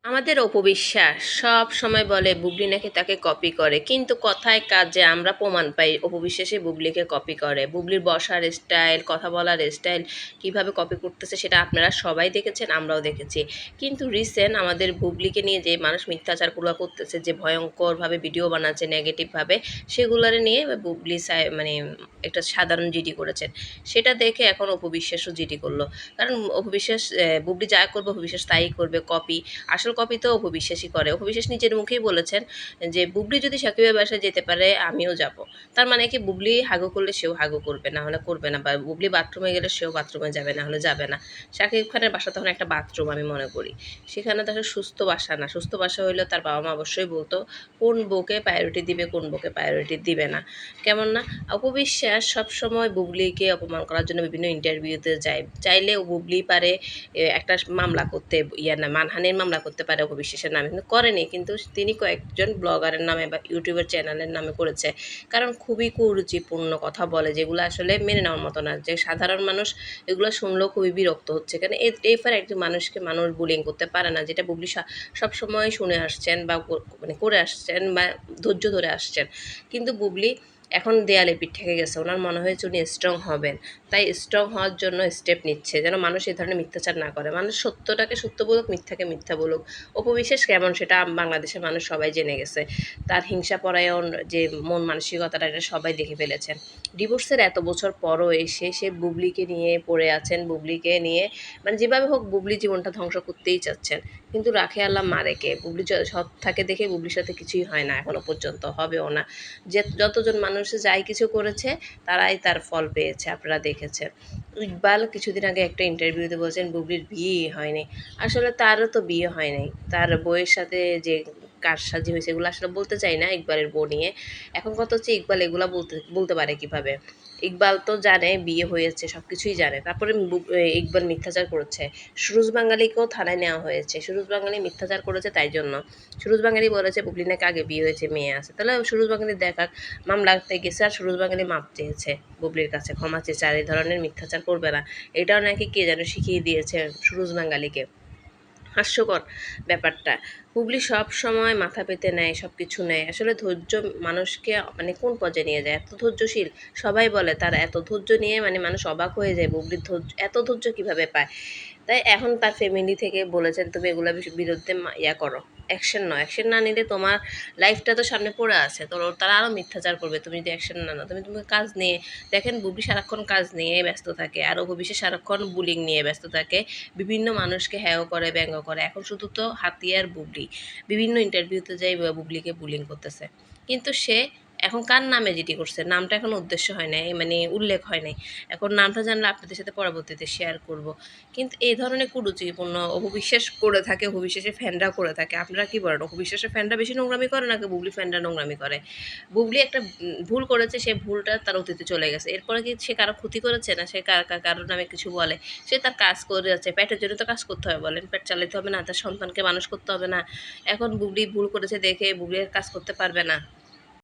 আমাদের অপবিশ্বাস সব সময় বলে বুবলি নাকি তাকে কপি করে, কিন্তু কথায় কাজে আমরা প্রমাণ পাই অপবিশ্বাসে বুবলিকে কপি করে। বুবলির বসার স্টাইল, কথা বলার স্টাইল কিভাবে কপি করতেছে সেটা আপনারা সবাই দেখেছেন, আমরাও দেখেছি। কিন্তু রিসেন্ট আমাদের বুবলিকে নিয়ে যে মানুষ মিথ্যাচারগুলো করতেছে, যে ভয়ঙ্করভাবে ভিডিও বানাচ্ছে নেগেটিভভাবে, সেগুলোর নিয়ে বুবলি মানে একটা সাধারণ জিডি করেছেন। সেটা দেখে এখন অপবিশ্বাসও জিডি করলো। কারণ অপবিশ্বাস, বুবলি যা করবে অপবিশ্বাস তাই করবে, কপি। আসল কপি তো অপবিশ্বাসই করে। অপবিশ্বাস নিজের মুখেই বলেছেন যে বুবলি যদি সাকিবের বাসায় যেতে পারে আমিও যাব। তার মানে কি বুবলি হাগু করলে সেও হাগু করবে, না হলে করবে না, বা বুবলি বাথরুমে গেলে সেও বাথরুমে যাবে, না হলে যাবে না। সাকিব খানের বাসা তখন একটা বাথরুম আমি মনে করি। সেখানে তো আসলে সুস্থ বাসা না। সুস্থ বাসা হইলেও তার বাবা মা অবশ্যই বলতো কোন বউকে প্রায়োরিটি দিবে, কোন বউকে প্রায়োরিটি দিবে না। কেমন না? অপবিশ্বাস সবসময় বুবলিকে অপমান করার জন্য বিভিন্ন ইন্টারভিউতে যায়। চাইলেও বুবলি পারে একটা মামলা করতে, না মানহানির মামলা করতে পারে অপবিশ্বাসের নামে, কিন্তু করেনি। কিন্তু তিনি কয়েকজন ব্লগারের নামে বা ইউটিউবের চ্যানেলের নামে করেছে। কারণ খুবই কুরুচিপূর্ণ কথা বলে, যেগুলো আসলে মেনে নেওয়ার মতো না। যে সাধারণ মানুষ এগুলো শুনলেও খুবই বিরক্ত হচ্ছে। কারণ এই ফার একজন মানুষকে মানুষ বুলিং করতে পারে না, যেটা বুবলি সবসময় শুনে আসছেন বা মানে করে আসছেন বা ধৈর্য ধরে আসছেন। কিন্তু বুবলি এখন দেয়ালে পিঠ ঠেকে গেছে। ওনার মনে হয়েছে উনি স্ট্রং হবেন, তাই স্ট্রং হওয়ার জন্য স্টেপ নিচ্ছে যেন মানুষ এই ধরনের মিথ্যাচার না করে। মানুষ সত্যটাকে সত্য বলুক, মিথ্যাকে মিথ্যা বলুক। অপবিশ্বাস কেমন সেটা বাংলাদেশের মানুষ সবাই জেনে গেছে। তার হিংসাপরায়ণ যে মন মানসিকতাটা, এটা সবাই দেখে ফেলেছেন। ডিভোর্সের এত বছর পরও এসে সে বুবলিকে নিয়ে পড়ে আছেন, বুবলিকে নিয়ে মানে যেভাবে হোক বুবলি জীবনটা ধ্বংস করতেই চাচ্ছেন। কিন্তু রাখে আল্লাহ মারে কে। বুবলি সৎ থাকে দেখে বুবলির সাথে কিছুই হয় না, এখনো পর্যন্ত হবেও না। যে যতজন মানুষ যাই কিছু করেছে তারাই তার ফল পেয়েছে, আপনারা দেখেছেন। ইকবাল কিছুদিন আগে একটা ইন্টারভিউতে বলছেন বুবলির বিয়েই হয়নি। আসলে তারও তো বিয়ে হয় নাই। তার বউয়ের সাথে যে কারসাজি হয়েছে এগুলো আসলে বলতে চাই না ইকবালের বউ নিয়ে। এখন কথা হচ্ছে ইকবাল এগুলা বলতে বলতে পারে কিভাবে? ইকবাল তো জানে বিয়ে হয়েছে, সব কিছুই জানে। তারপরে ইকবাল মিথ্যাচার করেছে। সুরুজ বাঙালিকেও থানায় নেওয়া হয়েছে। সুরুজ বাঙালি মিথ্যাচার করেছে তাই জন্য। সুরুজ বাঙালি বলেছে বুবলি নাকি আগে বিয়ে হয়েছে, মেয়ে আছে। তাহলে সুরুজ বাঙালি দেখাক, মামলাতে গেছে আর সুরজ বাঙালি মাপ চেয়েছে বুবলির কাছে, ক্ষমা চেয়েছে, আর এই ধরনের মিথ্যাচার করবে না। এটাও নাকি কে যেন শিখিয়ে দিয়েছে সুরজ বাঙালিকে। হাস্যকর ব্যাপারটা। বুবলি সব সময় মাথা পেতে নেয়, সব কিছু নেয়। আসলে ধৈর্য মানুষকে মানে কোন পর্যায়ে নিয়ে যায়? এত ধৈর্যশীল। সবাই বলে তার এত ধৈর্য নিয়ে মানে মানুষ অবাক হয়ে যায় বুবলির ধৈর্য, এত ধৈর্য কিভাবে পায়। তাই এখন তার ফ্যামিলি থেকে বলেছেন তুমি এগুলোর বিরুদ্ধে ইয়া করো, অ্যাকশন নাও। অ্যাকশন না নিলে তোমার লাইফটা তো সামনে পড়ে আছে, তো তারা আরও মিথ্যাচার করবে তুমি যদি অ্যাকশন না নাও। তুমি কাজ নিয়ে দেখেন, বুবলি সারাক্ষণ কাজ নিয়ে ব্যস্ত থাকে, আর অপবিশ্বাস সারাক্ষণ বুলিং নিয়ে ব্যস্ত থাকে। বিভিন্ন মানুষকে হ্যায় করে, ব্যঙ্গ করে। এখন শুধু তো হাতিয়ার বুবলি। বিভিন্ন ইন্টারভিউতে যাই বুবলিকে বুলিং করতেছে। কিন্তু সে এখন কার নামে জিডি করছে নামটা এখন উদ্দেশ্য হয় নাই, মানে উল্লেখ হয় নাই। এখন নামটা জানলে আপনাদের সাথে পরবর্তীতে শেয়ার করব। কিন্তু এই ধরনের কুরুচিপূর্ণ অপবিশ্বাস করে থাকে, অপবিশ্বাসের ফ্যানরা করে থাকে। আপনারা কি বলেন, অপবিশ্বাসের ফ্যানরা বেশি নোংরামি করে নাকি বুবলি ফ্যানরা নোংরামি করে? বুবলি একটা ভুল করেছে, সে ভুলটা তার অতীতে চলে গেছে। এরপরে কি সে কারো ক্ষতি করেছে, না সে কারোর নামে কিছু বলে? সে তার কাজ করে যাচ্ছে, পেটের জন্য তো কাজ করতে হবে, বলেন, পেট চালাতে হবে না, তার সন্তানকে মানুষ করতে হবে না? এখন বুবলি ভুল করেছে দেখে বুবলি আর কাজ করতে পারবে না?